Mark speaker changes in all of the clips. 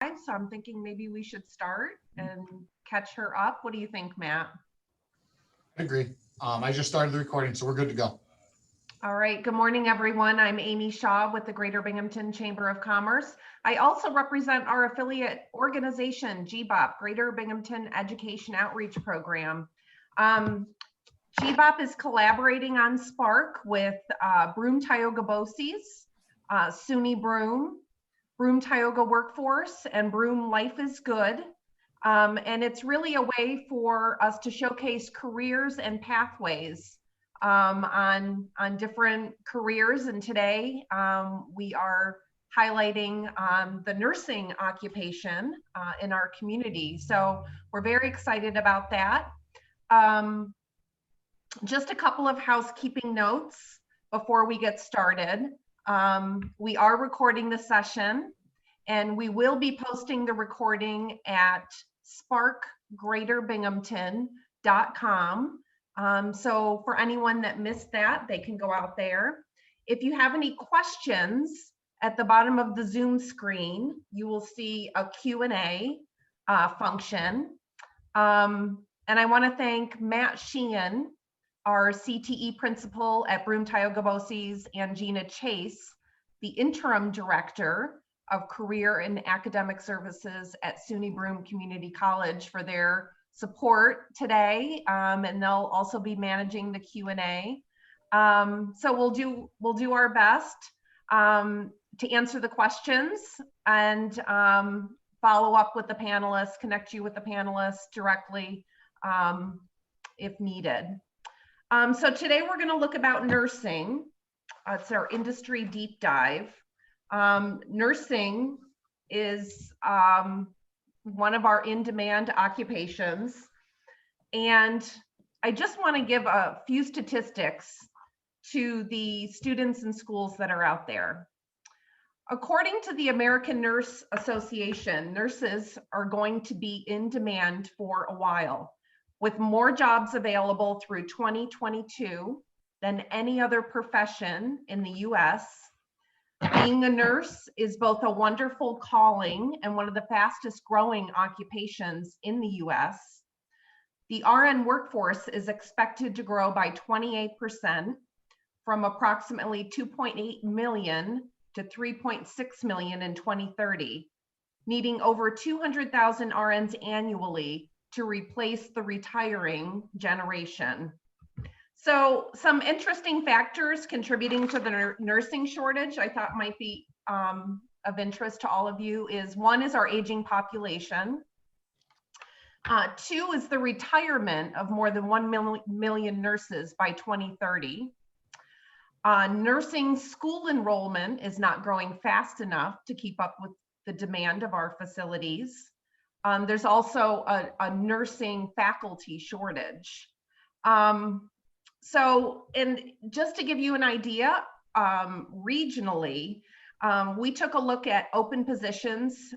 Speaker 1: So I'm thinking maybe we should start and catch her up. What do you think, Matt?
Speaker 2: I agree. I just started the recording, so we're good to go.
Speaker 1: All right. Good morning, everyone. I'm Amy Shaw with the Greater Binghamton Chamber of Commerce. I also represent our affiliate organization, GBOP, Greater Binghamton Education Outreach Program. GBOP is collaborating on Spark with Broome Tioga BOCES, SUNY Broome, Broome Tioga Workforce, and Broome Life is Good. And it's really a way for us to showcase careers and pathways on different careers. And today we are highlighting the nursing occupation in our community. So we're very excited about that. Just a couple of housekeeping notes before we get started. We are recording the session, and we will be posting the recording at sparkgreaterbinghamton.com. So for anyone that missed that, they can go out there. If you have any questions, at the bottom of the Zoom screen, you will see a Q&A function. And I want to thank Matt Sheehan, our CTE principal at Broome Tioga BOCES, and Gina Chase, the interim director of Career and Academic Services at SUNY Broome Community College, for their support today, and they'll also be managing the Q&A. So we'll do our best to answer the questions and follow up with the panelists, connect you with the panelists directly if needed. So today we're going to look about nursing. It's our industry deep dive. Nursing is one of our in-demand occupations. And I just want to give a few statistics to the students and schools that are out there. According to the American Nurse Association, nurses are going to be in demand for a while, with more jobs available through 2022 than any other profession in the US. Being a nurse is both a wonderful calling and one of the fastest growing occupations in the US. The RN workforce is expected to grow by 28%, from approximately 2.8 million to 3.6 million in 2030, needing over 200,000 RNs annually to replace the retiring generation. So some interesting factors contributing to the nursing shortage I thought might be of interest to all of you is: one is our aging population. Two is the retirement of more than 1 million nurses by 2030. Nursing school enrollment is not growing fast enough to keep up with the demand of our facilities. There's also a nursing faculty shortage. So, and just to give you an idea, regionally, we took a look at open positions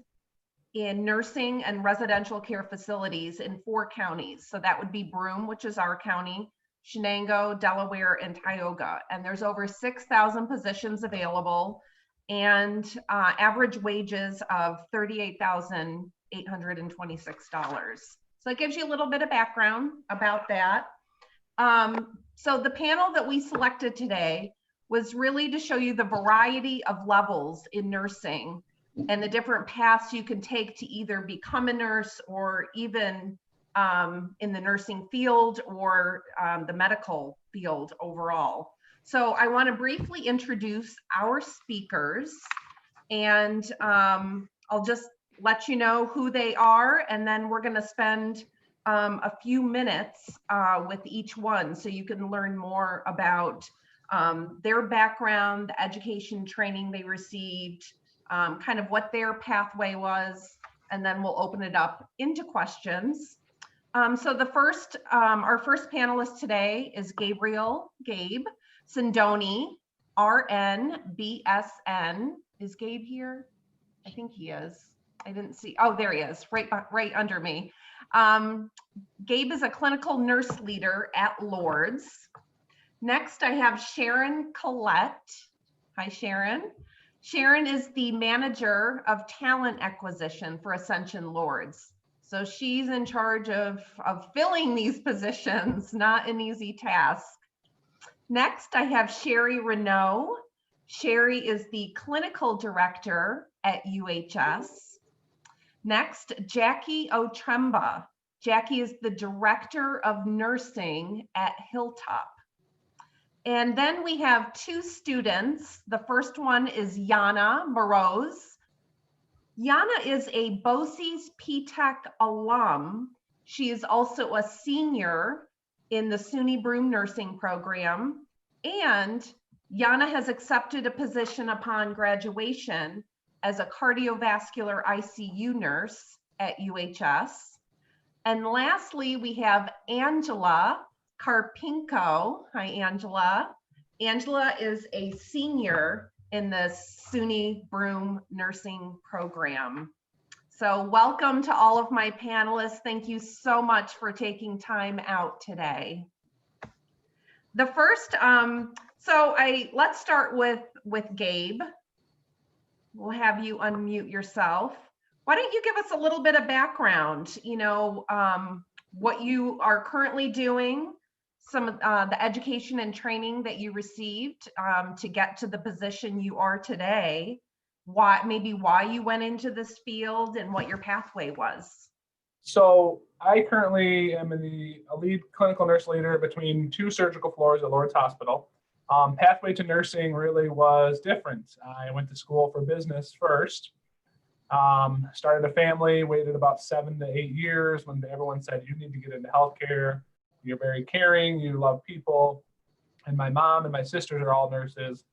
Speaker 1: in nursing and residential care facilities in 4 counties. So that would be Broome, which is our county, Shenango, Delaware, and Tioga. And there's over 6,000 positions available, and average wages of $38,826. So it gives you a little bit of background about that. So the panel that we selected today was really to show you the variety of levels in nursing and the different paths you can take to either become a nurse or even in the nursing field or the medical field overall. So I want to briefly introduce our speakers, and I'll just let you know who they are, and then we're going to spend a few minutes with each one so you can learn more about their background, the education training they received, kind of what their pathway was, and then we'll open it up into questions. So the first, our first panelist today is Gabe Sindoni, RN, BSN. Is Gabe here? I think he is. I didn't see. Oh, there he is, right under me. Gabe is a clinical nurse leader at Lourdes. Next, I have Sharon Collette. Hi, Sharon. Sharon is the manager of talent acquisition for Ascension Lords. So she's in charge of filling these positions, not an easy task. Next, I have Sherry Renault. Sherry is the clinical director at UHS. Next, Jackie Otremba. Jackie is the director of nursing at Hilltop. And then we have two students. The first one is Yana Moroz. Yana is a BOCES PTech alum. She is also a senior in the SUNY Broome nursing program. And Yana has accepted a position upon graduation as a cardiovascular ICU nurse at UHS. And lastly, we have Angela Karpinko. Hi, Angela. Angela is a senior in the SUNY Broome nursing program. So welcome to all of my panelists. Thank you so much for taking time out today. The first, let's start with Gabe. We'll have you unmute yourself. Why don't you give us a little bit of background, what you are currently doing, some of the education and training that you received to get to the position you are today, why you went into this field and what your pathway was.
Speaker 3: So I currently am a lead clinical nurse leader between two surgical floors at Lourdes Hospital. Pathway to nursing really was different. I went to school for business first, started a family, waited about 7 to 8 years when everyone said, you need to get into healthcare. You're very caring, you love people. And my mom and my sisters are all nurses.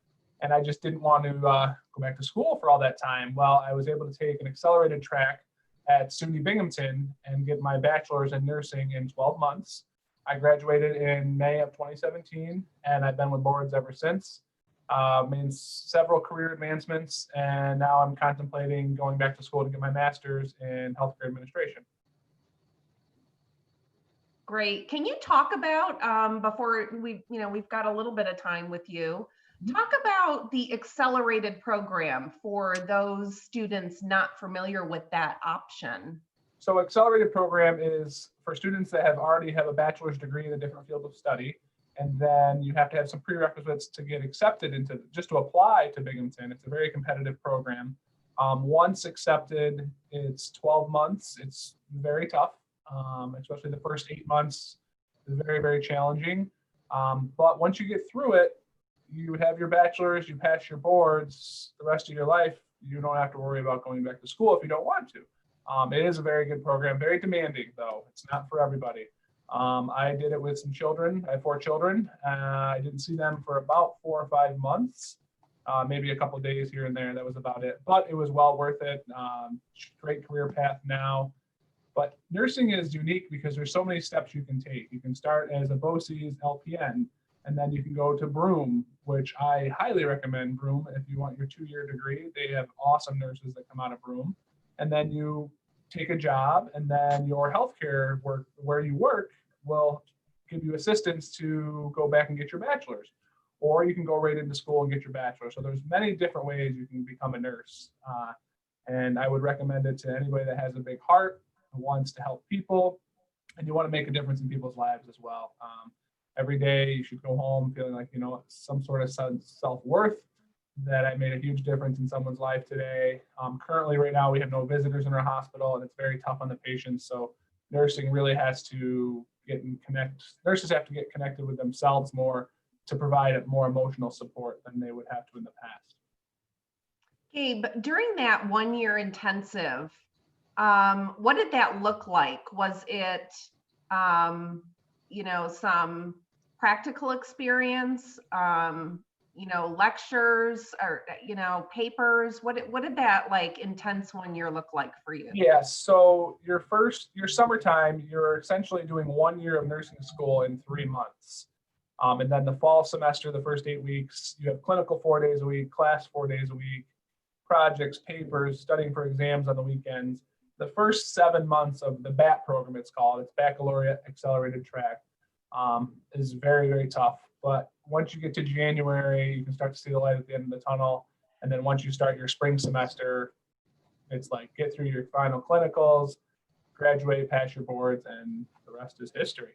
Speaker 3: And I just didn't want to go back to school for all that time. Well, I was able to take an accelerated track at SUNY Binghamton and get my bachelor's in nursing in 12 months. I graduated in May of 2017, and I've been with Lourdes ever since. Made several career advancements, and now I'm contemplating going back to school to get my master's in healthcare administration.
Speaker 1: Great. Can you talk about, before we've got a little bit of time with you, talk about the accelerated program for those students not familiar with that option?
Speaker 3: So accelerated program is for students that already have a bachelor's degree in a different field of study. And then you have to have some prerequisites to get accepted just to apply to Binghamton. It's a very competitive program. Once accepted, it's 12 months. It's very tough. Especially the first 8 months is very, very challenging. But once you get through it, you have your bachelor's, you pass your boards, the rest of your life, you don't have to worry about going back to school if you don't want to. It is a very good program, very demanding though. It's not for everybody. I did it with some children. I have 4 children. I didn't see them for about 4 or 5 months, maybe a couple of days here and there. That was about it, but it was well worth it. Great career path now. But nursing is unique because there's so many steps you can take. You can start as a BOCES LPN, and then you can go to Broome, which I highly recommend Broome if you want your 2-year degree. They have awesome nurses that come out of Broome. And then you take a job, and then your healthcare work where you work will give you assistance to go back and get your bachelor's. Or you can go right into school and get your bachelor's. So there's many different ways you can become a nurse. And I would recommend it to anybody that has a big heart, wants to help people, and you want to make a difference in people's lives as well. Every day you should go home feeling like, some sort of self-worth, that I made a huge difference in someone's life today. Currently right now we have no visitors in our hospital, and it's very tough on the patients. So nursing really has to nurses have to get connected with themselves more to provide more emotional support than they would have to in the past.
Speaker 1: Gabe, during that 1-year intensive, what did that look like? Was it, some practical experience, lectures or, papers? What did that intense 1 year look like for you?
Speaker 3: Yeah, so your summertime, you're essentially doing 1 year of nursing school in 3 months. And then the fall semester, the first 8 weeks, you have clinical 4 days a week, class 4 days a week, projects, papers, studying for exams on the weekends. The first 7 months of the BAT program, it's called, it's Baccalaureate Accelerated Track, is very, very tough. But once you get to January, you can start to see the light at the end of the tunnel. And then once you start your spring semester, it's like get through your final clinicals, graduate, pass your boards, and the rest is history.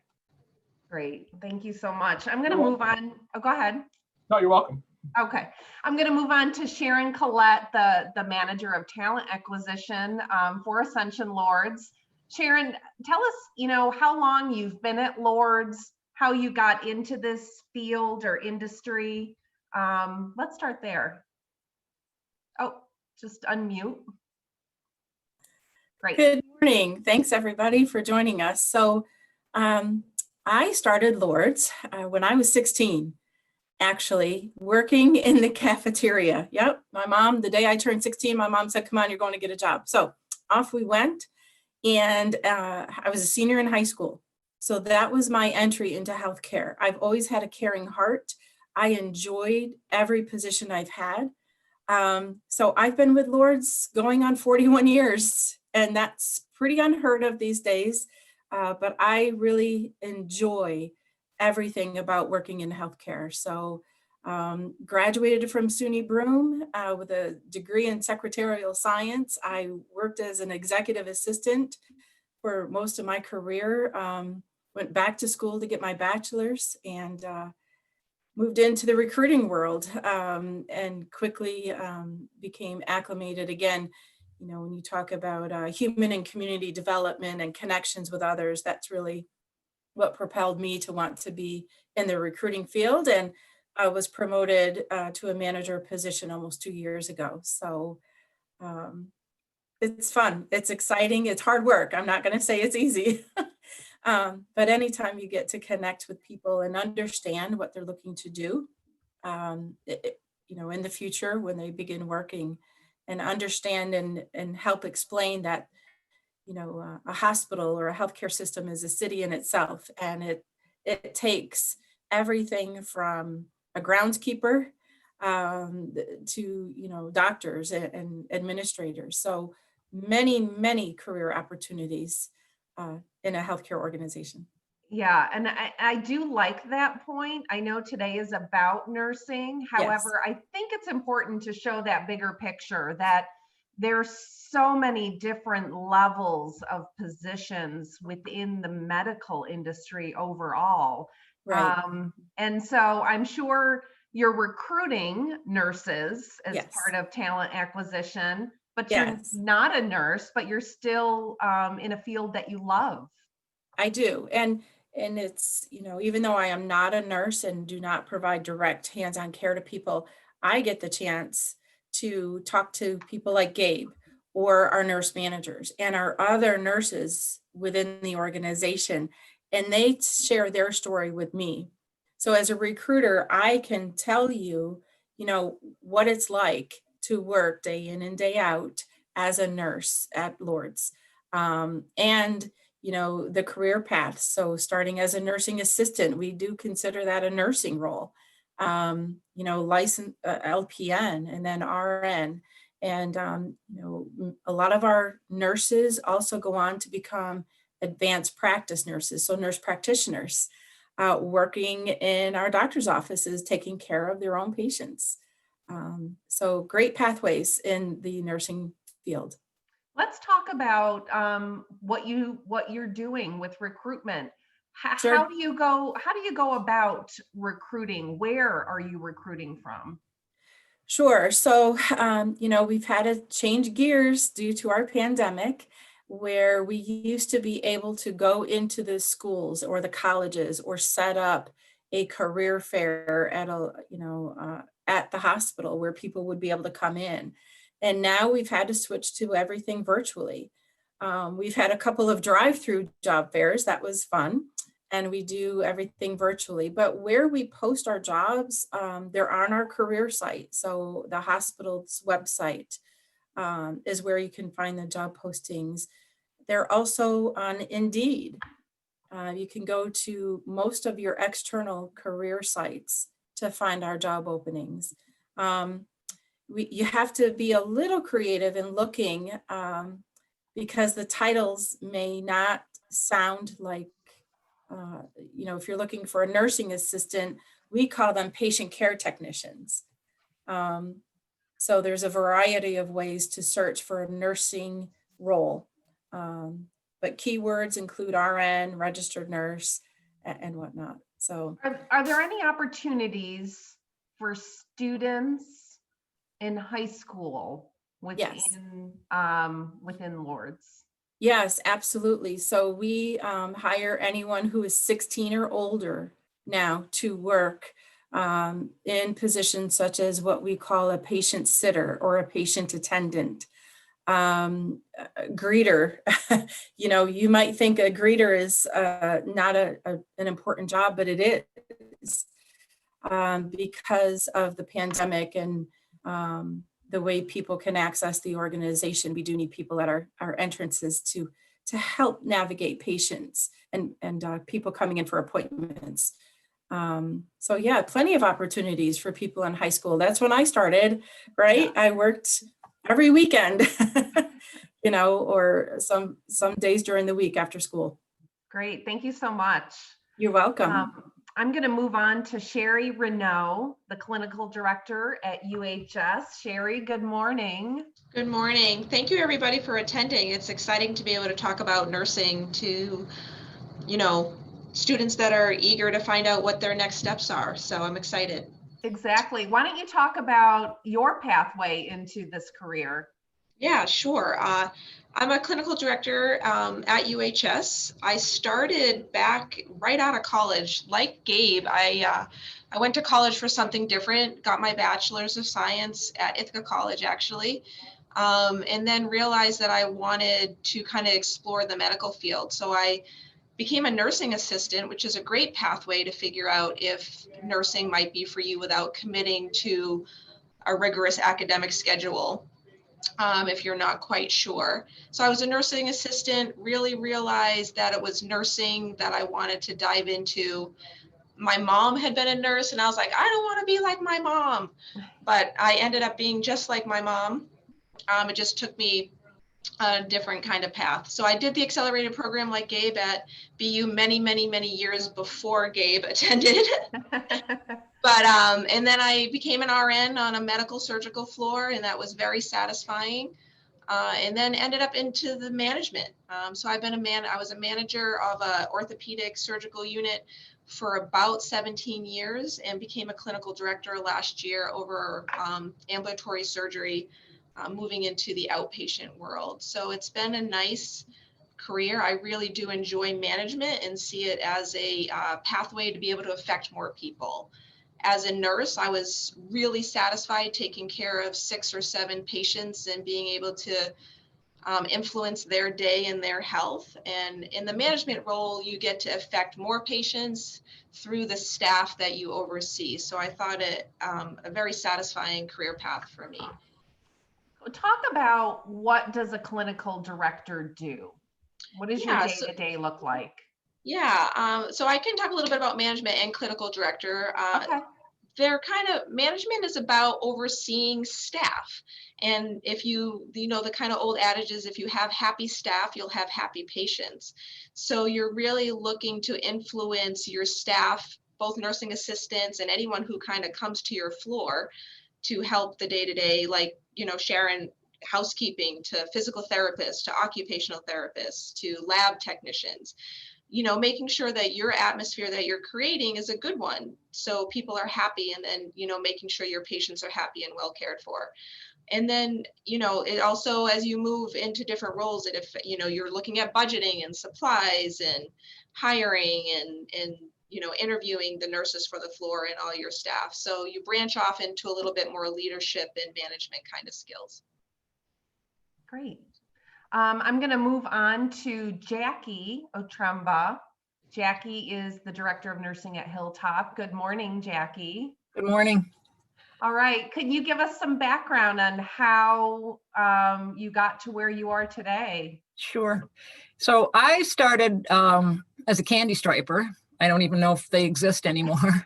Speaker 1: Great. Thank you so much. I'm going to
Speaker 3: You're
Speaker 1: move on. Oh, go ahead.
Speaker 3: No, you're welcome.
Speaker 1: Okay, I'm going to move on to Sharon Collette, the manager of talent acquisition for Ascension Lords. Sharon, tell us, how long you've been at Lords, how you got into this field or industry. Let's start there. Oh, just unmute. Great.
Speaker 4: Good morning. Thanks everybody for joining us. So I started Lords when I was 16, actually working in the cafeteria. Yep, my mom, the day I turned 16, my mom said, come on, you're going to get a job. So off we went. And I was a senior in high school. So that was my entry into healthcare. I've always had a caring heart. I enjoyed every position I've had. So I've been with Lords going on 41 years, and that's pretty unheard of these days. But I really enjoy everything about working in healthcare. So graduated from SUNY Broome with a degree in secretarial science. I worked as an executive assistant for most of my career. Went back to school to get my bachelor's and moved into the recruiting world and quickly became acclimated again. When you talk about human and community development and connections with others, that's really what propelled me to want to be in the recruiting field. And I was promoted to a manager position almost 2 years ago. So it's fun, it's exciting, it's hard work. I'm not going to say it's easy. But anytime you get to connect with people and understand what they're looking to do, in the future when they begin working, and understand and help explain that, a hospital or a healthcare system is a city in itself, and it takes everything from a groundskeeper to doctors and administrators. So many career opportunities in a healthcare organization.
Speaker 1: Yeah, and I do like that point. I know today is about nursing. However, I think it's important to show that bigger picture, that there's so many different levels of positions within the medical industry overall.
Speaker 4: Right.
Speaker 1: And so I'm sure you're recruiting nurses as
Speaker 4: Yes.
Speaker 1: part of talent acquisition, but
Speaker 4: Yes.
Speaker 1: you're not a nurse, but you're still in a field that you love.
Speaker 4: I do. And it's, even though I am not a nurse and do not provide direct hands-on care to people, I get the chance to talk to people like Gabe or our nurse managers and our other nurses within the organization, and they share their story with me. So as a recruiter, I can tell you, what it's like to work day in and day out as a nurse at Lords. And the career path. So starting as a nursing assistant, we do consider that a nursing role. Licensed LPN and then RN. And, a lot of our nurses also go on to become advanced practice nurses. So nurse practitioners working in our doctor's offices, taking care of their own patients. So great pathways in the nursing field.
Speaker 1: Let's talk about what you're doing with recruitment.
Speaker 4: Sure.
Speaker 1: How do you go about recruiting? Where are you recruiting from?
Speaker 4: Sure. So, we've had to change gears due to our pandemic, where we used to be able to go into the schools or the colleges or set up a career fair at the hospital where people would be able to come in. And now we've had to switch to everything virtually. We've had a couple of drive-through job fairs. That was fun. And we do everything virtually. But where we post our jobs, they're on our career site. So the hospital's website is where you can find the job postings. They're also on Indeed. You can go to most of your external career sites to find our job openings. You have to be a little creative in looking because the titles may not sound like, if you're looking for a nursing assistant, we call them patient care technicians. So there's a variety of ways to search for a nursing role. But keywords include RN, registered nurse, and whatnot. So
Speaker 1: Are there any opportunities for students in high school
Speaker 4: Yes.
Speaker 1: within Lourdes?
Speaker 4: yes, absolutely. So we hire anyone who is 16 or older now to work in positions such as what we call a patient sitter or a patient attendant. Greeter, you might think a greeter is not an important job, but it is because of the pandemic and the way people can access the organization. We do need people at our entrances to help navigate patients and people coming in for appointments. So yeah, plenty of opportunities for people in high school. That's when I started, right? I worked every weekend, or some days during the week after school.
Speaker 1: Great, thank you so much.
Speaker 4: You're welcome.
Speaker 1: I'm going to move on to Sherry Renaud, the clinical director at UHS. Sherry, good morning.
Speaker 5: Good morning. Thank you, everybody, for attending. It's exciting to be able to talk about nursing to, students that are eager to find out what their next steps are. So I'm excited.
Speaker 1: Exactly. Why don't you talk about your pathway into this career?
Speaker 5: Yeah, sure. I'm a clinical director at UHS. I started back right out of college. Like Gabe, I went to college for something different, got my bachelor's of science at Ithaca College, actually, and then realized that I wanted to kind of explore the medical field. So I became a nursing assistant, which is a great pathway to figure out if nursing might be for you without committing to a rigorous academic schedule. If you're not quite sure. So I was a nursing assistant, really realized that it was nursing that I wanted to dive into. My mom had been a nurse and I was like, I don't want to be like my mom, but I ended up being just like my mom. It just took me a different kind of path. So I did the accelerated program like Gabe at BU many, many, many years before Gabe attended. But, and then I became an RN on a medical surgical floor, and that was very satisfying. And then ended up into the management. So I've been I was a manager of a orthopedic surgical unit for about 17 years and became a clinical director last year over ambulatory surgery, moving into the outpatient world. So it's been a nice career. I really do enjoy management and see it as a pathway to be able to affect more people. As a nurse, I was really satisfied taking care of 6 or 7 patients and being able to influence their day and their health. And in the management role, you get to affect more patients through the staff that you oversee. So I thought it a very satisfying career path for me.
Speaker 1: Talk about, what does a clinical director do? What does your day-to-day look like?
Speaker 5: Yeah, so I can talk a little bit about management and clinical director.
Speaker 1: Okay.
Speaker 5: They're management is about overseeing staff. And if the kind of old adage is, if you have happy staff, you'll have happy patients. So you're really looking to influence your staff, both nursing assistants and anyone who kind of comes to your floor to help the day-to-day, like, Sharon, housekeeping, to physical therapists, to occupational therapists, to lab technicians, making sure that your atmosphere that you're creating is a good one. So people are happy, and then, making sure your patients are happy and well cared for. And then, it also, as you move into different roles, that if, you're looking at budgeting and supplies and hiring and interviewing the nurses for the floor and all your staff. So you branch off into a little bit more leadership and management kind of skills.
Speaker 1: Great. I'm going to move on to Jackie Otremba. Jackie is the Director of Nursing at Hilltop. Good morning, Jackie.
Speaker 6: Good morning.
Speaker 1: All right. Could you give us some background on how you got to where you are today?
Speaker 6: Sure. So I started as a candy striper. I don't even know if they exist anymore.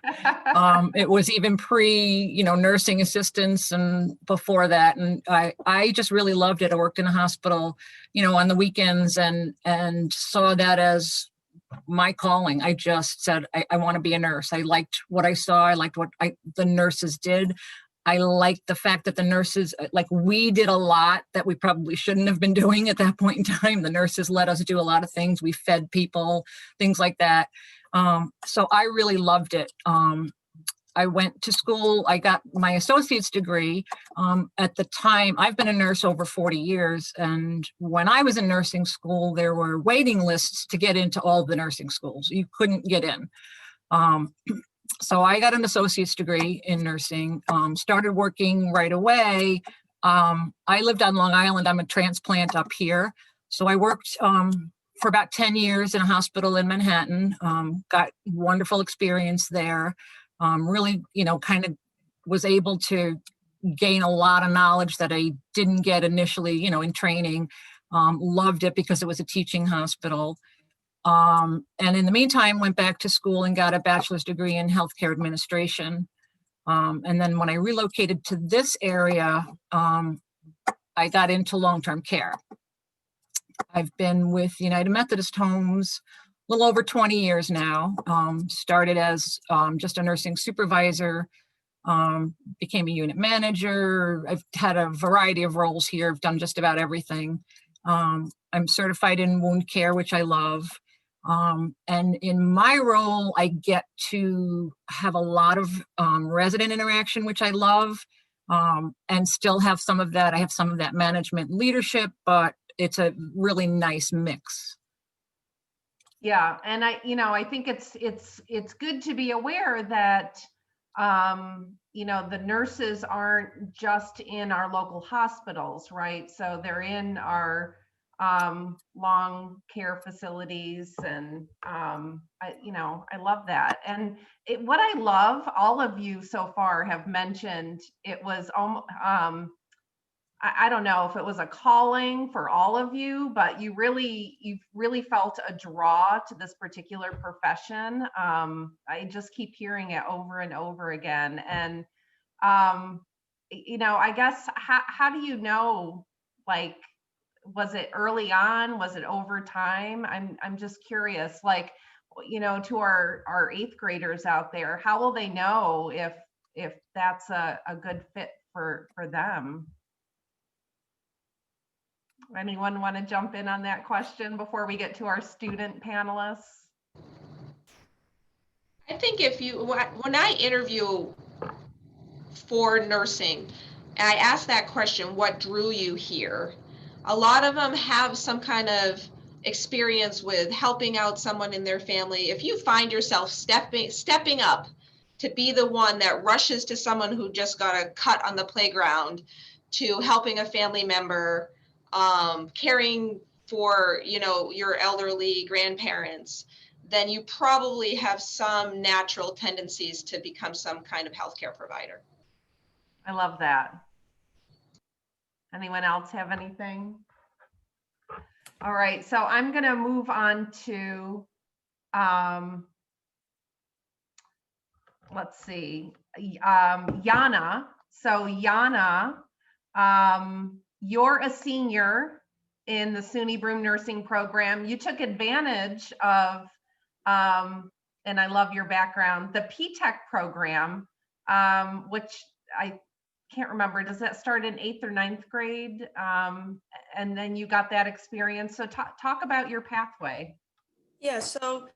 Speaker 6: It was even pre, nursing assistants and before that. And I just really loved it. I worked in a hospital, on the weekends and saw that as my calling. I just said, I want to be a nurse. I liked what I saw. I liked what the nurses did. I liked the fact that the nurses, like we did a lot that we probably shouldn't have been doing at that point in time. The nurses let us do a lot of things. We fed people, things like that. So I really loved it. I went to school, I got my associate's degree. At the time, I've been a nurse over 40 years. And when I was in nursing school, there were waiting lists to get into all the nursing schools. You couldn't get in. So I got an associate's degree in nursing, started working right away. I lived on Long Island. I'm a transplant up here. So I worked for about 10 years in a hospital in Manhattan, got wonderful experience there. Really, kind of was able to gain a lot of knowledge that I didn't get initially, in training. Loved it because it was a teaching hospital. And in the meantime, went back to school and got a bachelor's degree in healthcare administration. And then when I relocated to this area, I got into long-term care. I've been with United Methodist Homes a little over 20 years now. Started as just a nursing supervisor, became a unit manager. I've had a variety of roles here. I've done just about everything. I'm certified in wound care, which I love. And in my role, I get to have a lot of resident interaction, which I love, and still have some of that. I have some of that management leadership, but it's a really nice mix.
Speaker 1: Yeah, and I think it's good to be aware that the nurses aren't just in our local hospitals, right? So they're in our long care facilities, and I love that. And what I love, all of you so far have mentioned, it was I don't know if it was a calling for all of you, but you've really felt a draw to this particular profession. I just keep hearing it over and over again. And, I guess, how do you know, like, was it early on? Was it over time? I'm just curious, like, to our eighth graders out there, how will they know if that's a good fit for them? Anyone want to jump in on that question before we get to our student panelists?
Speaker 5: I think when I interview for nursing, and I ask that question, what drew you here? A lot of them have some kind of experience with helping out someone in their family. If you find yourself stepping up to be the one that rushes to someone who just got a cut on the playground, to helping a family member, caring for, your elderly grandparents, then you probably have some natural tendencies to become some kind of healthcare provider.
Speaker 1: I love that. Anyone else have anything? All right, so I'm going to move on to, let's see, Yana. So Yana, you're a senior in the SUNY Broome Nursing Program. You took advantage of, and I love your background, the PTech program, which I can't remember, does that start in 8th or 9th grade? And then you got that experience. So talk about your pathway.
Speaker 7: Yeah, so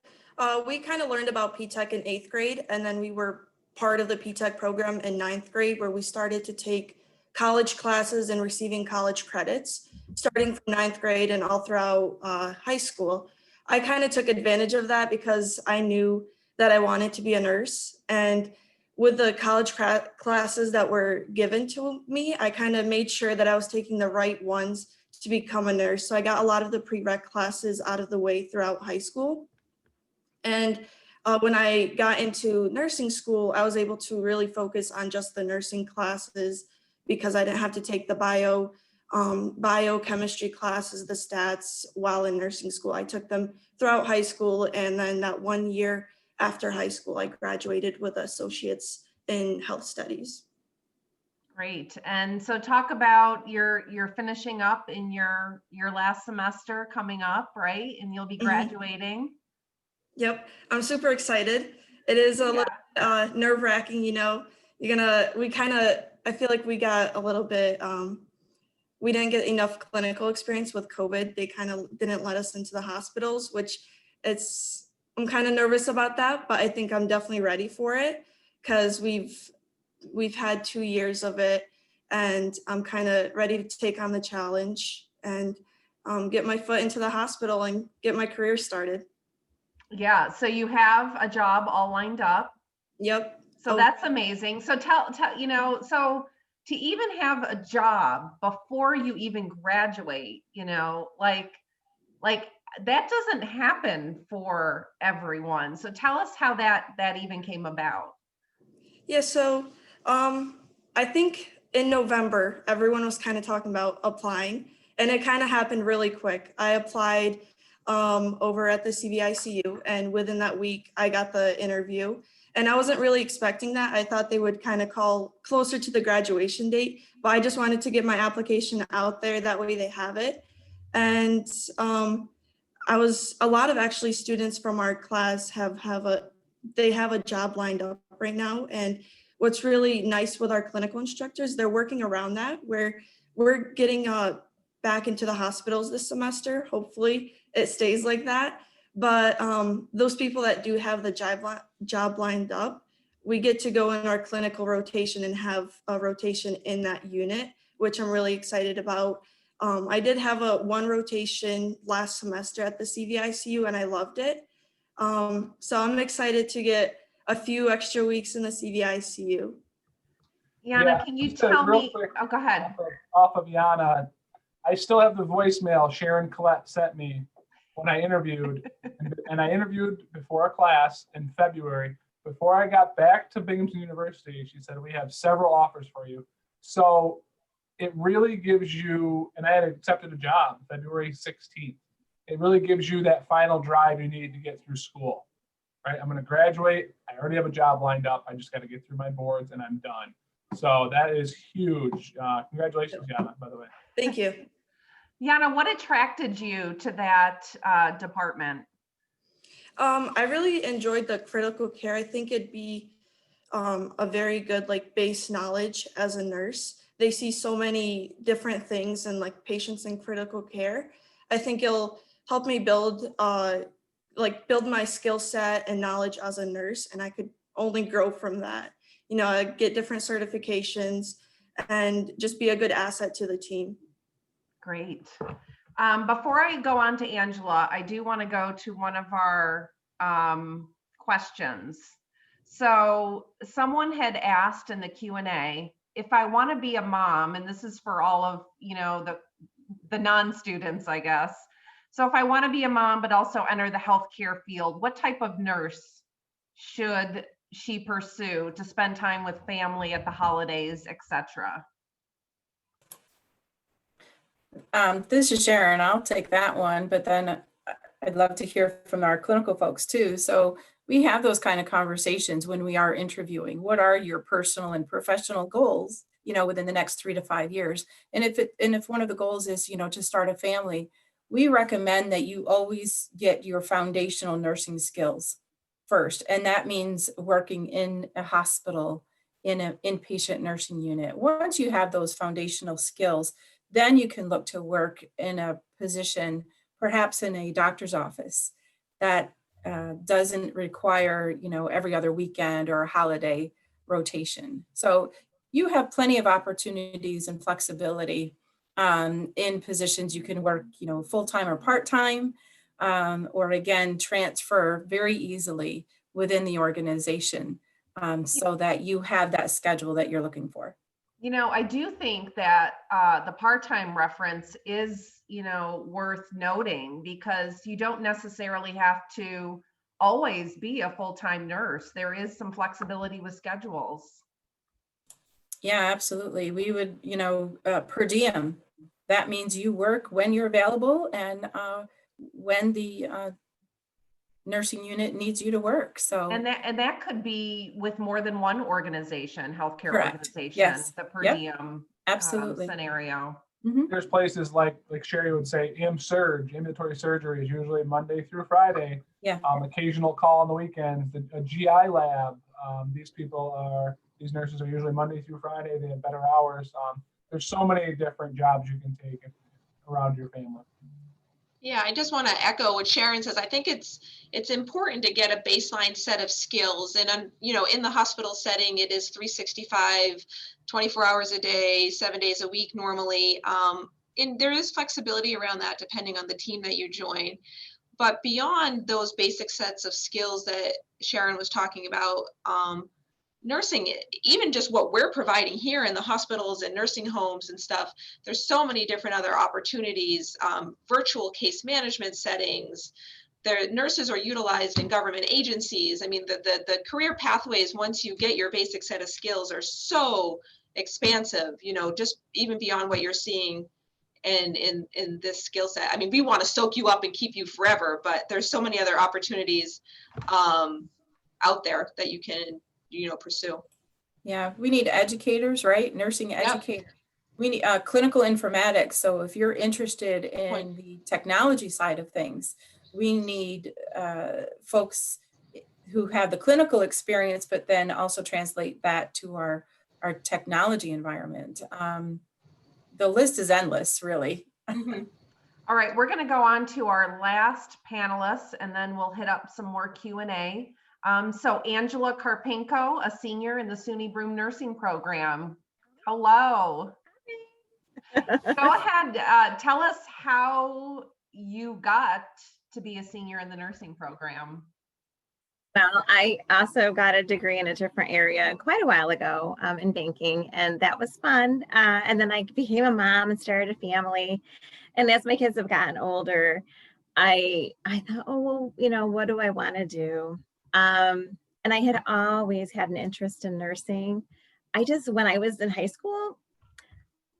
Speaker 7: we kind of learned about PTech in 8th grade, and then we were part of the PTech program in 9th grade, where we started to take college classes and receiving college credits, starting from 9th grade and all throughout high school. I kind of took advantage of that because I knew that I wanted to be a nurse. And with the college classes that were given to me, I kind of made sure that I was taking the right ones to become a nurse. So I got a lot of the prereq classes out of the way throughout high school. And when I got into nursing school, I was able to really focus on just the nursing classes because I didn't have to take the biochemistry classes, the stats while in nursing school. I took them throughout high school. And then that 1 year after high school, I graduated with associates in health studies.
Speaker 1: Great. And so talk about you're finishing up in your last semester coming up, right? And you'll be graduating.
Speaker 7: Yep. I'm super excited. It is a little nerve-wracking, I I feel like we got a little bit, we didn't get enough clinical experience with COVID. They kind of didn't let us into the hospitals, which I'm kind of nervous about that, but I think I'm definitely ready for it because we've had 2 years of it, and I'm kind of ready to take on the challenge and get my foot into the hospital and get my career started.
Speaker 1: Yeah, so you have a job all lined up.
Speaker 7: Yep.
Speaker 1: So
Speaker 7: Oh.
Speaker 1: that's amazing. So tell, so to even have a job before you even graduate, like that doesn't happen for everyone. So tell us how that even came about.
Speaker 7: Yeah, so I think in November, everyone was kind of talking about applying, and it kind of happened really quick. I applied over at the CVICU, and within that week, I got the interview. And I wasn't really expecting that. I thought they would kind of call closer to the graduation date, but I just wanted to get my application out there. That way they have it. And a lot of actually students from our class have a job lined up right now. And what's really nice with our clinical instructors, they're working around that, where we're getting back into the hospitals this semester. Hopefully it stays like that. But those people that do have the job lined up, we get to go in our clinical rotation and have a rotation in that unit, which I'm really excited about. I did have one rotation last semester at the CVICU, and I loved it. So I'm excited to get a few extra weeks in the CVICU.
Speaker 1: Yana, can you
Speaker 3: just a
Speaker 1: tell
Speaker 3: real
Speaker 1: me?
Speaker 3: quick
Speaker 1: Oh, go ahead.
Speaker 3: Off of Yana, I still have the voicemail Sharon Collette sent me when I interviewed, and I interviewed before a class in February. Before I got back to Binghamton University, she said, we have several offers for you. So it really gives you, and I had accepted a job February 16th. It really gives you that final drive you need to get through school, right? I'm going to graduate. I already have a job lined up. I just got to get through my boards and I'm done. So that is huge. Congratulations, Yana, by the way.
Speaker 7: Thank you.
Speaker 1: Yana, what attracted you to that department?
Speaker 7: I really enjoyed the critical care. I think it'd be a very good base knowledge as a nurse. They see so many different things and patients in critical care. I think it'll help me build my skill set and knowledge as a nurse, and I could only grow from that. I get different certifications and just be a good asset to the team.
Speaker 1: Great. Before I go on to Angela, I do want to go to one of our questions. So someone had asked in the Q&A, if I want to be a mom, and this is for all of, the non-students, I guess. So if I want to be a mom, but also enter the healthcare field, what type of nurse should she pursue to spend time with family at the holidays, etc.?
Speaker 4: This is Sharon. I'll take that one, but then I'd love to hear from our clinical folks too. So we have those kind of conversations when we are interviewing. What are your personal and professional goals, within the next 3 to 5 years? And if one of the goals is, to start a family, we recommend that you always get your foundational nursing skills first. And that means working in a hospital, in an inpatient nursing unit. Once you have those foundational skills, then you can look to work in a position, perhaps in a doctor's office that doesn't require, every other weekend or a holiday rotation. So you have plenty of opportunities and flexibility in positions. You can work, full-time or part-time, or again, transfer very easily within the organization so that you have that schedule that you're looking for.
Speaker 1: I do think that the part-time reference is, worth noting, because you don't necessarily have to always be a full-time nurse. There is some flexibility with schedules.
Speaker 4: Yeah, absolutely. We would, per diem, that means you work when you're available and when the nursing unit needs you to work. So
Speaker 1: And that could be with more than one organization, healthcare
Speaker 4: Correct.
Speaker 1: organization,
Speaker 4: Yes.
Speaker 1: the per
Speaker 4: Yep.
Speaker 1: diem
Speaker 4: absolutely.
Speaker 1: scenario.
Speaker 3: There's places like Sherry would say, AMSurg, ambulatory surgery is usually Monday through Friday.
Speaker 4: Yeah.
Speaker 3: Occasional call on the weekends. A GI lab. These people are These nurses are usually Monday through Friday. They have better hours. There's so many different jobs you can take around your family.
Speaker 5: Yeah, I just want to echo what Sharon says. I think it's important to get a baseline set of skills. And, in the hospital setting, it is 365, 24 hours a day, 7 days a week normally. And there is flexibility around that depending on the team that you join. But beyond those basic sets of skills that Sharon was talking about, nursing, even just what we're providing here in the hospitals and nursing homes and stuff, there's so many different other opportunities, virtual case management settings. The nurses are utilized in government agencies. I mean, the career pathways, once you get your basic set of skills, are so expansive, just even beyond what you're seeing in this skill set. I mean, we want to soak you up and keep you forever, but there's so many other opportunities out there that you can pursue.
Speaker 4: Yeah, we need educators, right? Nursing educators. We need clinical informatics. So if you're interested in the technology side of things, we need folks who have the clinical experience, but then also translate that to our technology environment. The list is endless, really.
Speaker 5: Mhm.
Speaker 1: All right, we're going to go on to our last panelists, and then we'll hit up some more Q&A. So Angela Karpenko, a senior in the SUNY Broome Nursing Program. Hello. Go ahead, tell us how you got to be a senior in the nursing program.
Speaker 8: Well, I also got a degree in a different area quite a while ago in banking, and that was fun. And then I became a mom and started a family. And as my kids have gotten older, I thought, oh, well, what do I want to do? And I had always had an interest in nursing. When I was in high school,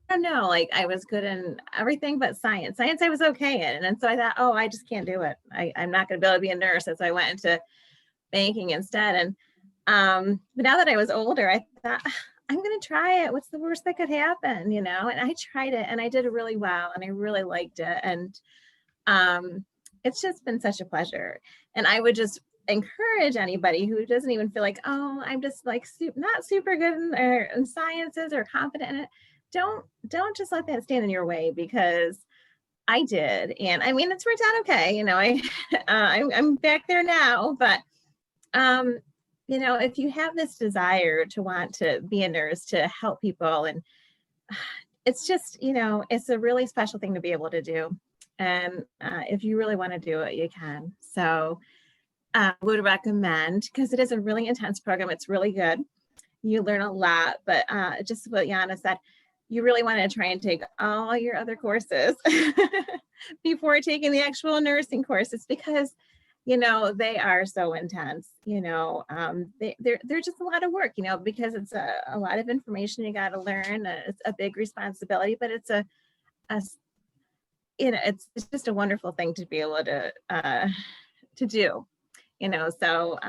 Speaker 8: I don't know, like I was good in everything but science. Science I was okay in. And so I thought, oh, I just can't do it. I'm not going to be able to be a nurse. And so I went into banking instead. And but now that I was older, I thought, I'm going to try it. What's the worst that could happen? And I tried it and I did really well and I really liked it. And it's just been such a pleasure. And I would just encourage anybody who doesn't even feel like, oh, I'm just like not super good in sciences or confident in it. Don't just let that stand in your way, because I did. And I mean, it's worked out okay. I'm back there now, but if you have this desire to want to be a nurse, to help people, and it's just, it's a really special thing to be able to do. And if you really want to do it, you can. So I would recommend, because it is a really intense program. It's really good. You learn a lot, but just what Jana said, you really want to try and take all your other courses before taking the actual nursing courses, because they are so intense. They're just a lot of work, because it's a lot of information you got to learn. It's a big responsibility, but it's it's just a wonderful thing to be able to do. So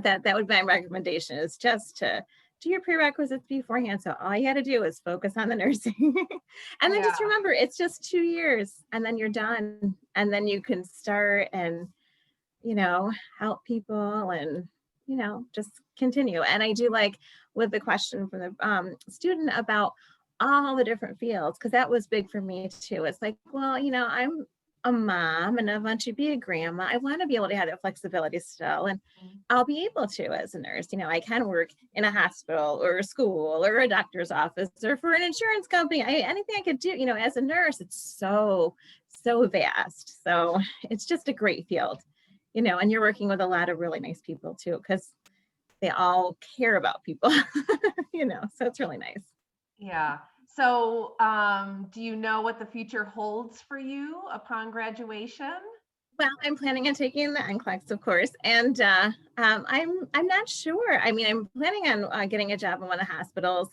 Speaker 8: that would be my recommendation, is just to do your prerequisites beforehand. So all you got to do is focus on the nursing. And then just remember, it's just 2 years and then you're done. And then you can start and, help people and, just continue. And I do like with the question from the student about all the different fields, because that was big for me too. It's like, well, I'm a mom and I want to be a grandma. I want to be able to have that flexibility still, and I'll be able to as a nurse. I can work in a hospital or a school or a doctor's office or for an insurance company. Anything I could do, as a nurse. It's so vast. So it's just a great field, and you're working with a lot of really nice people too, because they all care about people, so it's really nice.
Speaker 1: Yeah. So do you know what the future holds for you upon graduation?
Speaker 8: Well, I'm planning on taking the NCLEX, of course, and I'm not sure. I mean, I'm planning on getting a job in one of the hospitals.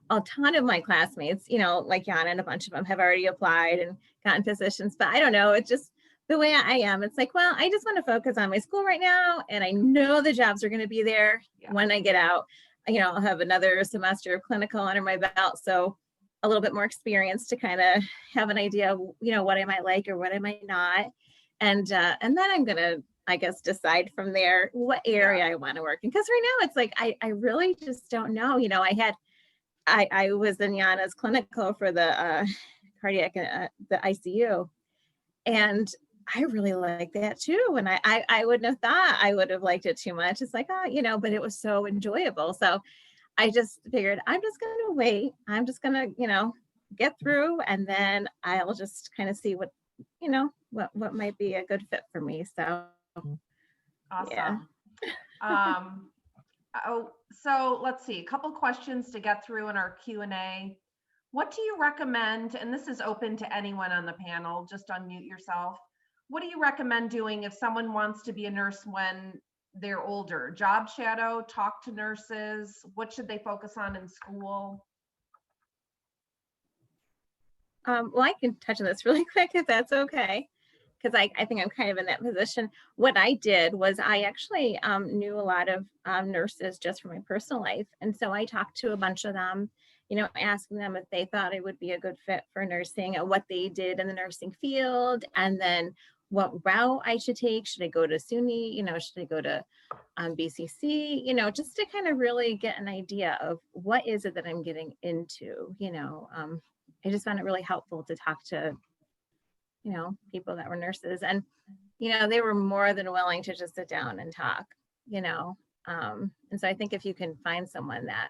Speaker 8: A ton of my classmates, like Jana and a bunch of them, have already applied and gotten positions, but I don't know. It's just the way I am. It's like, well, I just want to focus on my school right now, and I know the jobs are going to be there when I get out. I'll have another semester of clinical under my belt, so a little bit more experience to kind of have an idea of, what I might like or what I might not. And then I'm going to I guess, decide from there what area I want to work in. Because right now it's like, I really just don't know. You know, I was in Jana's clinical for the cardiac, the ICU. And I really like that too. And I wouldn't have thought I would have liked it too much. It's like, oh, you know, but it was so enjoyable. So I just figured I'm just going to wait. I'm just going to, you know, get through, and then I'll just kind of see what, you know, what might be a good fit for me. So yeah.
Speaker 1: Awesome. So let's see, a couple questions to get through in our Q&A. What do you recommend, and this is open to anyone on the panel, just unmute yourself. What do you recommend doing if someone wants to be a nurse when they're older? Job shadow, talk to nurses? What should they focus on in school?
Speaker 8: Well, I can touch on this really quick if that's okay, because I think I'm kind of in that position. What I did was I actually knew a lot of nurses just from my personal life. And so I talked to a bunch of them, you know, asking them if they thought I would be a good fit for nursing and what they did in the nursing field, and then what route I should take. Should I go to SUNY? You know, should I go to BCC? You know, just to kind of really get an idea of what is it that I'm getting into, you know. I just found it really helpful to talk to, you know, people that were nurses, and, you know, they were more than willing to just sit down and talk, you know. And so I think if you can find someone that,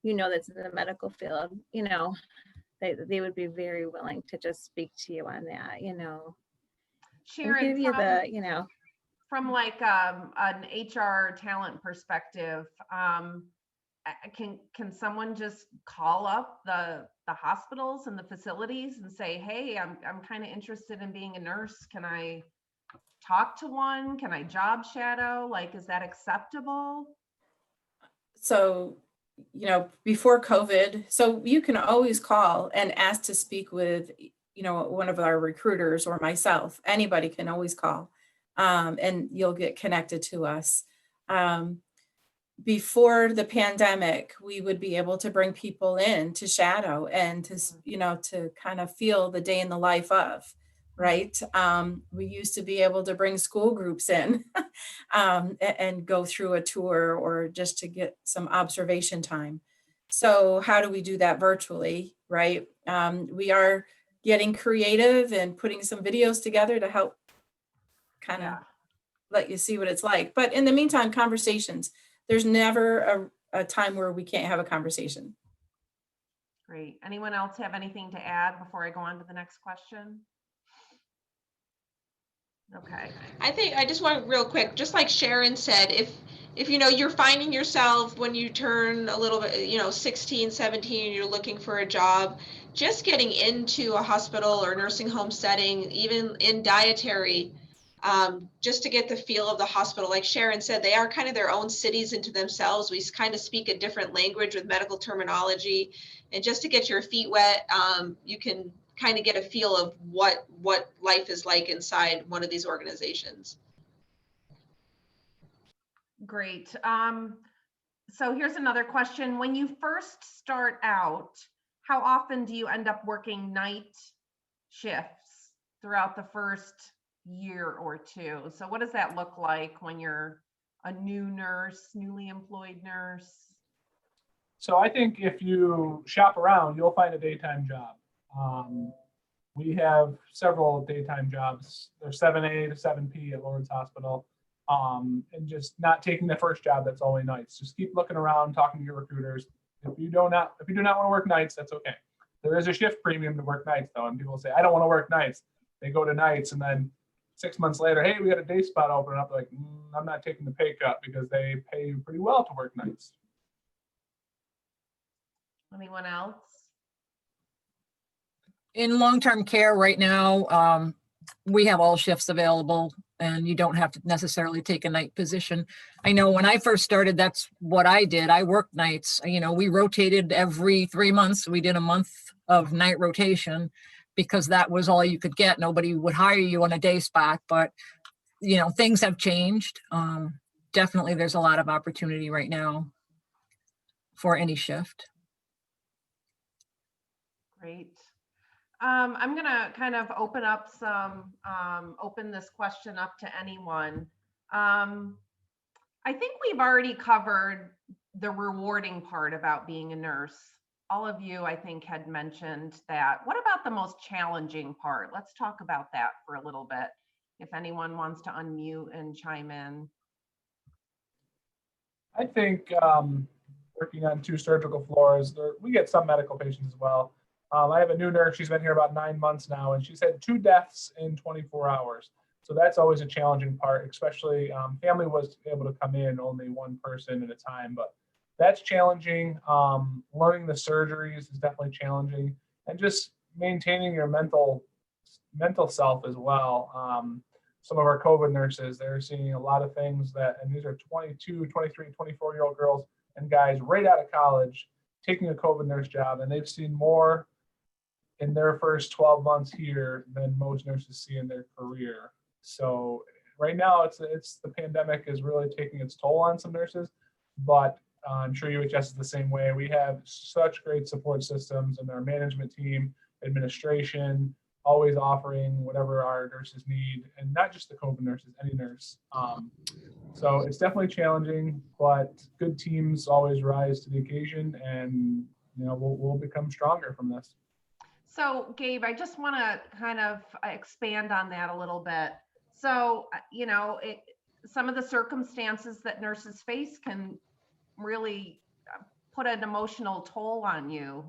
Speaker 8: you know, that's in the medical field, you know, they would be very willing to just speak to you on that, you know. And
Speaker 1: Sharon,
Speaker 8: give you the, you know.
Speaker 1: from like an HR talent perspective, can someone just call up the hospitals and the facilities and say, hey, I'm kind of interested in being a nurse. Can I talk to one? Can I job shadow? Like, is that acceptable?
Speaker 4: So, you know, before COVID, so you can always call and ask to speak with, you know, one of our recruiters or myself. Anybody can always call, and you'll get connected to us. Before the pandemic, we would be able to bring people in to shadow and to, you know, to kind of feel the day in the life of, right? We used to be able to bring school groups in and go through a tour or just to get some observation time. So how do we do that virtually, right? We are getting creative and putting some videos together to help kind of let you see what it's like. But in the meantime, conversations. There's never a time where we can't have a conversation.
Speaker 1: Great. Anyone else have anything to add before I go on to the next question? Okay.
Speaker 5: I think I just want real quick, just like Sharon said, if you know you're finding yourself when you turn a little bit, you know, 16, 17, you're looking for a job, just getting into a hospital or nursing home setting, even in dietary, just to get the feel of the hospital. Like Sharon said, they are kind of their own cities into themselves. We kind of speak a different language with medical terminology, and just to get your feet wet, you can kind of get a feel of what life is like inside one of these organizations.
Speaker 1: Great. So here's another question. When you first start out, how often do you end up working night shifts throughout the first year or two? So what does that look like when you're a new nurse, newly employed nurse?
Speaker 3: So I think if you shop around, you'll find a daytime job. We have several daytime jobs. They're 7A to 7P at Lawrence Hospital. And just not taking the first job that's only nights. Just keep looking around, talking to your recruiters. If you do not want to work nights, that's okay. There is a shift premium to work nights though, and people say, I don't want to work nights. They go to nights, and then 6 months later, hey, we got a day spot open up. Like, I'm not taking the pay cut because they pay you pretty well to work nights.
Speaker 1: Anyone else?
Speaker 6: In long-term care right now, we have all shifts available and you don't have to necessarily take a night position. I know when I first started, that's what I did. I worked nights. You know, we rotated every 3 months. We did a month of night rotation because that was all you could get. Nobody would hire you on a day spot, but you know, things have changed. Definitely there's a lot of opportunity right now for any shift.
Speaker 1: Great. I'm gonna kind of open up open this question up to anyone. I think we've already covered the rewarding part about being a nurse. All of you, I think, had mentioned that. What about the most challenging part? Let's talk about that for a little bit. If anyone wants to unmute and chime in.
Speaker 3: I think working on 2 surgical floors, we get some medical patients as well. I have a new nurse. She's been here about 9 months now, and she's had 2 deaths in 24 hours. So that's always a challenging part, especially family was able to come in, only 1 person at a time, but that's challenging. Learning the surgeries is definitely challenging, and just maintaining your mental self as well. Some of our COVID nurses, they're seeing a lot of things and these are 22, 23, 24-year-old girls and guys right out of college taking a COVID nurse job, and they've seen more in their first 12 months here than most nurses see in their career. So right now, it's the pandemic is really taking its toll on some nurses, but I'm sure UHS is the same way. We have such great support systems and our management team, administration, always offering whatever our nurses need, and not just the COVID nurses, any nurse. So it's definitely challenging, but good teams always rise to the occasion, and we'll become stronger from this.
Speaker 1: So Gabe, I just want to kind of expand on that a little bit. So, some of the circumstances that nurses face can really put an emotional toll on you.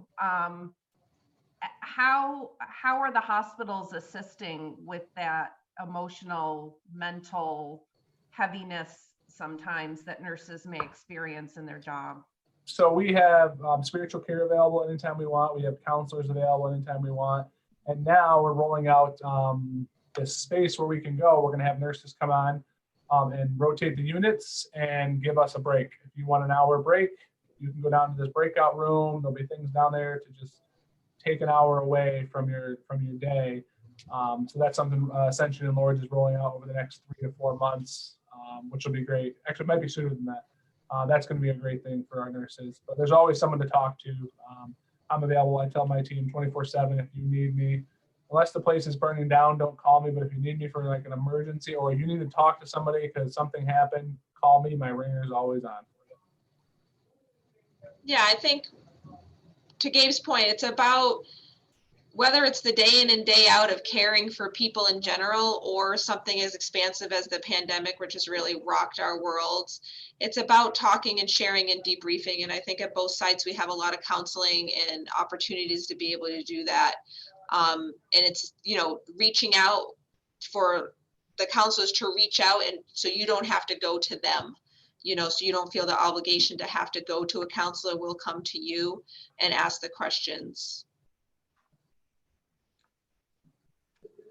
Speaker 1: How are the hospitals assisting with that emotional, mental heaviness sometimes that nurses may experience in their job?
Speaker 3: So we have spiritual care available anytime we want. We have counselors available anytime we want. And now we're rolling out this space where we can go. We're going to have nurses come on and rotate the units and give us a break. If you want an hour break, you can go down to this breakout room. There'll be things down there to just take an hour away from your day. So that's something Ascension and Lourdes is rolling out over the next 3 to 4 months, which will be great. Actually, it might be sooner than that. That's going to be a great thing for our nurses. But there's always someone to talk to. I'm available. I tell my team 24/7 if you need me. Unless the place is burning down, don't call me. But if you need me for like an emergency or you need to talk to somebody because something happened, call me. My ringer is always on.
Speaker 5: Yeah, I think to Gabe's point, it's about whether it's the day in and day out of caring for people in general or something as expansive as the pandemic, which has really rocked our worlds. It's about talking and sharing and debriefing. And I think at both sites, we have a lot of counseling and opportunities to be able to do that. And it's, reaching out for the counselors to reach out, and so you don't have to go to them, so you don't feel the obligation to have to go to a counselor. Will come to you and ask the questions.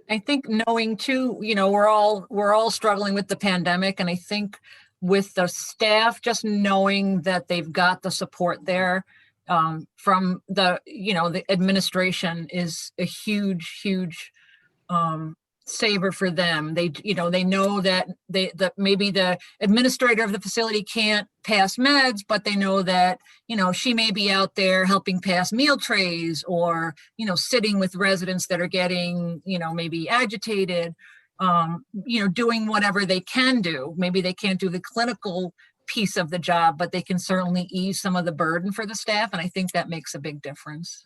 Speaker 6: I think knowing too, we're all struggling with the pandemic, and I think with the staff, just knowing that they've got the support there from the administration is a huge saver for them. They know that that maybe the administrator of the facility can't pass meds, but they know that she may be out there helping pass meal trays or sitting with residents that are getting maybe agitated, doing whatever they can do. Maybe they can't do the clinical piece of the job, but they can certainly ease some of the burden for the staff, and I think that makes a big difference.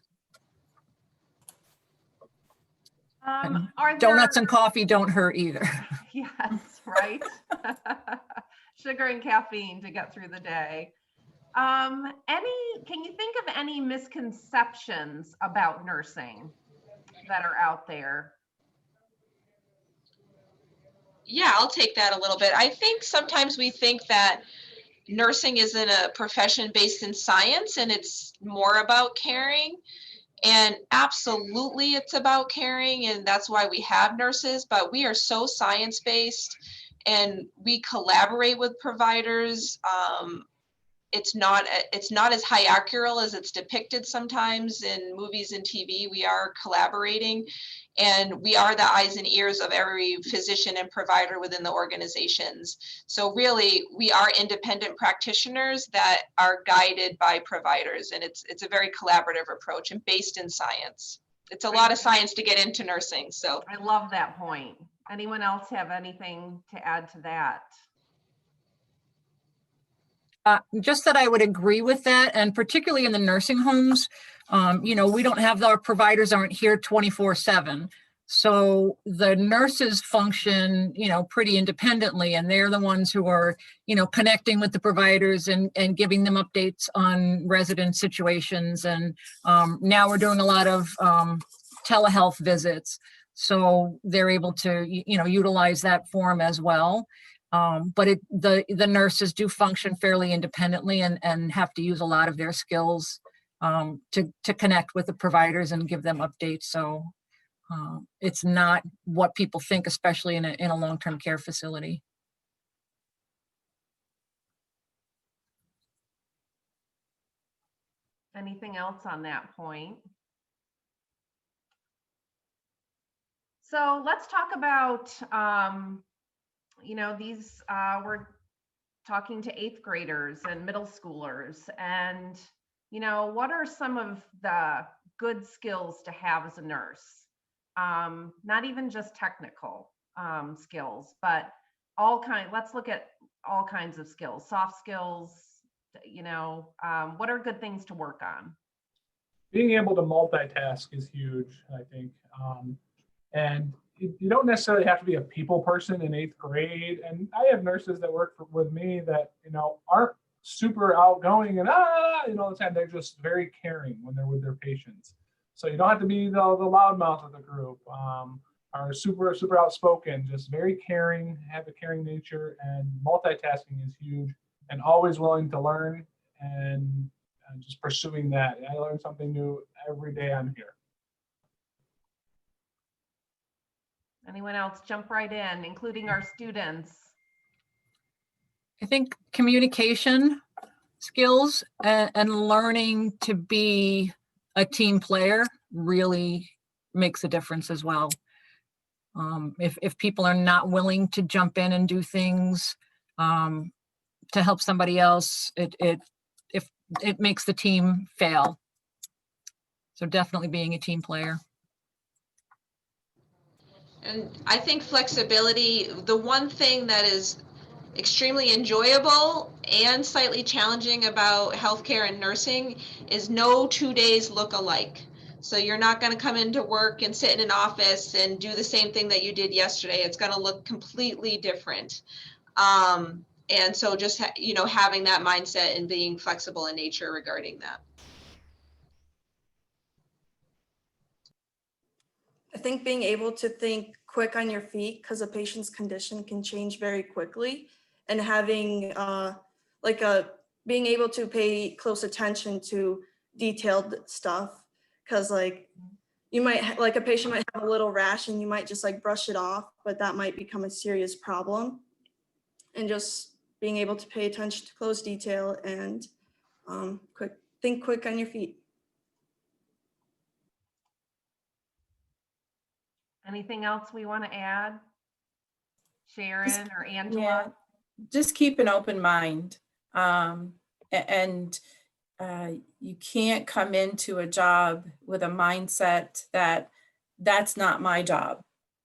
Speaker 6: Donuts and coffee don't hurt either.
Speaker 1: Yes, right. Sugar and caffeine to get through the day. Can you think of any misconceptions about nursing that are out there?
Speaker 5: Yeah, I'll take that a little bit. I think sometimes we think that nursing isn't a profession based in science and it's more about caring. And absolutely it's about caring, and that's why we have nurses, but we are so science-based and we collaborate with providers. It's not as hierarchical as it's depicted sometimes in movies and TV. We are collaborating, and we are the eyes and ears of every physician and provider within the organizations. So really, we are independent practitioners that are guided by providers, and it's a very collaborative approach and based in science. It's a lot of science to get into nursing. So
Speaker 1: I love that point. Anyone else have anything to add to that?
Speaker 6: Just that I would agree with that, and particularly in the nursing homes, you know, we don't have, our providers aren't here 24/7. So the nurses function, you know, pretty independently, and they're the ones who are, you know, connecting with the providers and giving them updates on resident situations. And now we're doing a lot of telehealth visits. So they're able to, you know, utilize that form as well. But the nurses do function fairly independently and have to use a lot of their skills to connect with the providers and give them updates. So it's not what people think, especially in a long-term care facility.
Speaker 1: Anything else on that point? So let's talk about, you know, these, we're talking to 8th graders and middle schoolers, and, you know, what are some of the good skills to have as a nurse? Not even just technical skills, but let's look at all kinds of skills, soft skills, you know, what are good things to work on?
Speaker 3: Being able to multitask is huge, I think. And you don't necessarily have to be a people person in 8th grade. And I have nurses that work with me that, you know, aren't super outgoing and, you know, all the time. They're just very caring when they're with their patients. So you don't have to be the loudmouth of the group, are super outspoken, just very caring, have a caring nature, and multitasking is huge, and always willing to learn and just pursuing that. I learn something new every day I'm here.
Speaker 1: Anyone else? Jump right in, including our students.
Speaker 6: I think communication skills and learning to be a team player really makes a difference as well. If people are not willing to jump in and do things to help somebody else, it makes the team fail. So definitely being a team player.
Speaker 5: And I think flexibility, the one thing that is extremely enjoyable and slightly challenging about healthcare and nursing is no 2 days look alike. So you're not going to come into work and sit in an office and do the same thing that you did yesterday. It's going to look completely different. And so just, you know, having that mindset and being flexible in nature regarding that.
Speaker 7: I think being able to think quick on your feet, because a patient's condition can change very quickly, and having being able to pay close attention to detailed stuff, because you might a patient might have a little rash and you might just brush it off, but that might become a serious problem. And just being able to pay attention to close detail and think quick on your feet.
Speaker 1: Anything else we want to add? Sharon or Angela?
Speaker 4: Yeah, just keep an open mind. You can't come into a job with a mindset that that's not my job.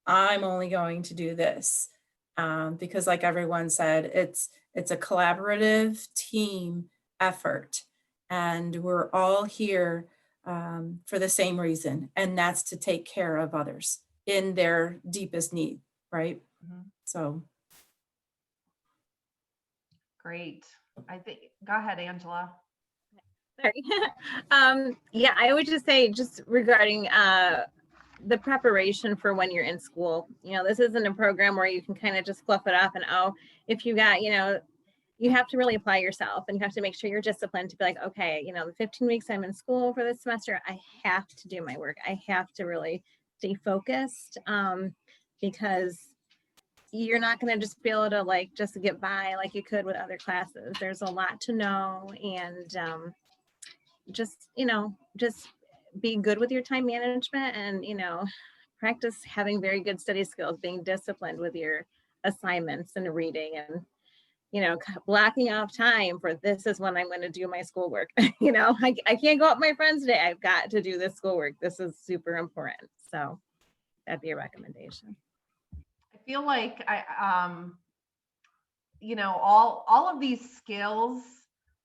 Speaker 4: I'm only going to do this. Because like everyone said, it's a collaborative team effort, and we're all here for the same reason, and that's to take care of others in their deepest need, right?
Speaker 1: Mm-hmm.
Speaker 4: So.
Speaker 1: Great. I think, go ahead, Angela.
Speaker 8: Sorry. Yeah, I would just say, just regarding the preparation for when you're in school, you know, this isn't a program where you can kind of just fluff it up and, oh, if you got, you know, you have to really apply yourself, and you have to make sure you're disciplined to be like, okay, you know, the 15 weeks I'm in school for this semester, I have to do my work. I have to really stay focused, because you're not going to just be able to just get by like you could with other classes. There's a lot to know, and just, you know, just be good with your time management, and, you know, practice having very good study skills, being disciplined with your assignments and reading, and, you know, blocking off time for this is when I'm going to do my schoolwork. You know, I can't go out with my friends today. I've got to do this schoolwork. This is super important. So that'd be a recommendation.
Speaker 1: I feel like you know, all of these skills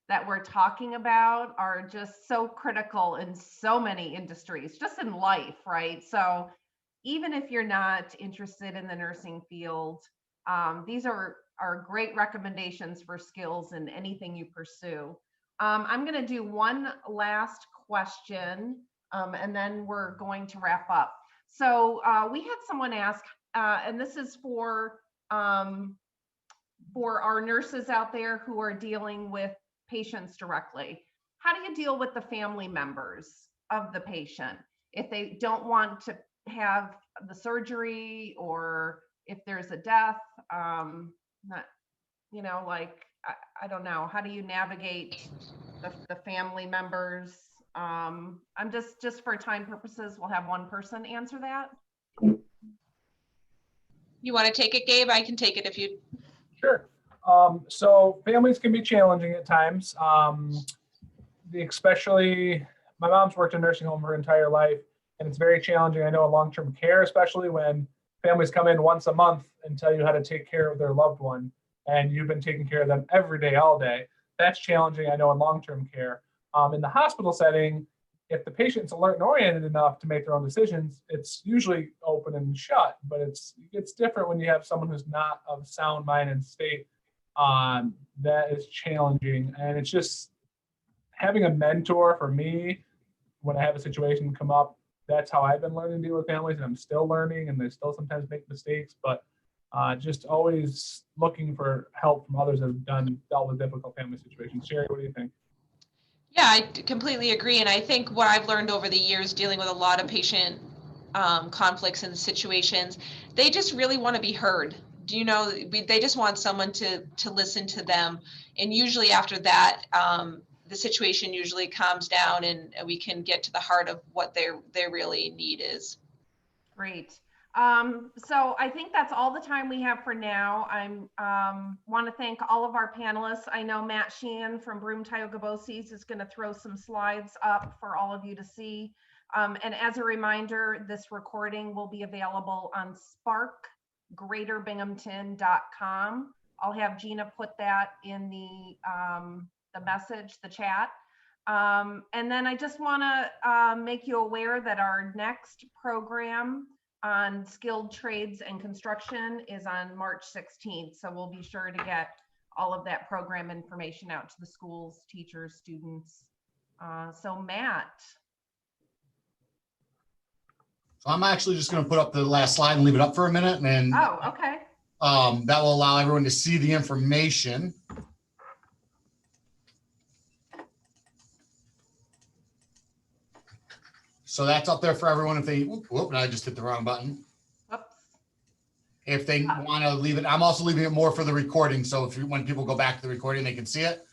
Speaker 1: that we're talking about are just so critical in so many industries, just in life, right? So even if you're not interested in the nursing field, these are great recommendations for skills in anything you pursue. I'm going to do one last question, and then we're going to wrap up. So we had someone ask, and this is for our nurses out there who are dealing with patients directly. How do you deal with the family members of the patient if they don't want to have the surgery, or if there's a death? Not, you know, like, I don't know. How do you navigate the family members? I'm just for time purposes, we'll have one person answer that.
Speaker 5: You want to take it, Gabe? I can take it if you.
Speaker 3: Sure. So families can be challenging at times. Especially, my mom's worked in nursing home her entire life, and it's very challenging. I know in long-term care, especially when families come in once a month and tell you how to take care of their loved one, and you've been taking care of them every day, all day. That's challenging, I know, in long-term care. In the hospital setting, if the patient's alert and oriented enough to make their own decisions, it's usually open and shut, but it's different when you have someone who's not of sound mind and state. That is challenging. And it's just having a mentor for me when I have a situation come up. That's how I've been learning to deal with families, and I'm still learning, and they still sometimes make mistakes, but just always looking for help from others that have dealt with difficult family situations. Sherry, what do you think?
Speaker 5: Yeah, I completely agree. And I think what I've learned over the years dealing with a lot of patient conflicts and situations, they just really want to be heard. Do you know, they just want someone to listen to them. And usually after that, the situation usually calms down and we can get to the heart of what their really need is.
Speaker 1: Great. So I think that's all the time we have for now. I want to thank all of our panelists. I know Matt Sheehan from Broome Tioga BOCES is going to throw some slides up for all of you to see. And as a reminder, this recording will be available on sparkgreaterbinghamton.com. I'll have Gina put that in the message, the chat. And then I just want to make you aware that our next program on skilled trades and construction is on March 16th. So we'll be sure to get all of that program information out to the schools, teachers, students. So Matt.
Speaker 2: So I'm actually just going to put up the last slide and leave it up for a minute, and
Speaker 1: Oh, okay.
Speaker 2: that will allow everyone to see the information. So that's up there for everyone. If they, whoop, I just hit the wrong button.
Speaker 1: Whoops.
Speaker 2: If they want to leave it, I'm also leaving it more for the recording. So when people go back to the recording, they can see it.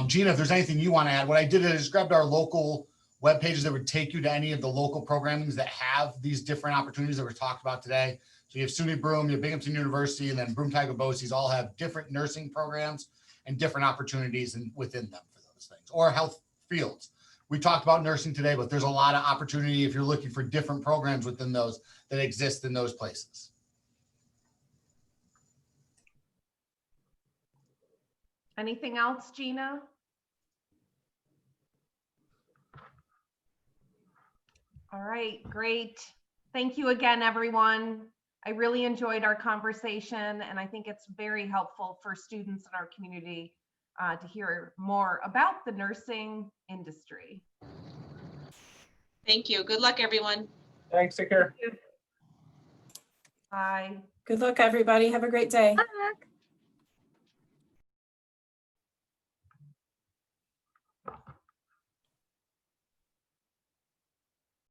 Speaker 2: Gina, if there's anything you want to add, what I did is grabbed our local web pages that would take you to any of the local programmings that have these different opportunities that were talked about today. So you have SUNY Broome, you have Binghamton University, and then Broome Tioga BOCES all have different nursing programs and different opportunities within them for those things, or health fields. We talked about nursing today, but there's a lot of opportunity if you're looking for different programs within those that exist in those places.
Speaker 1: Anything else, Gina? All right, great. Thank you again, everyone. I really enjoyed our conversation, and I think it's very helpful for students in our community to hear more about the nursing industry.
Speaker 5: Thank you. Good luck, everyone.
Speaker 3: Thanks, take care.
Speaker 1: Bye.
Speaker 4: Good luck, everybody. Have a great day.
Speaker 8: Luck.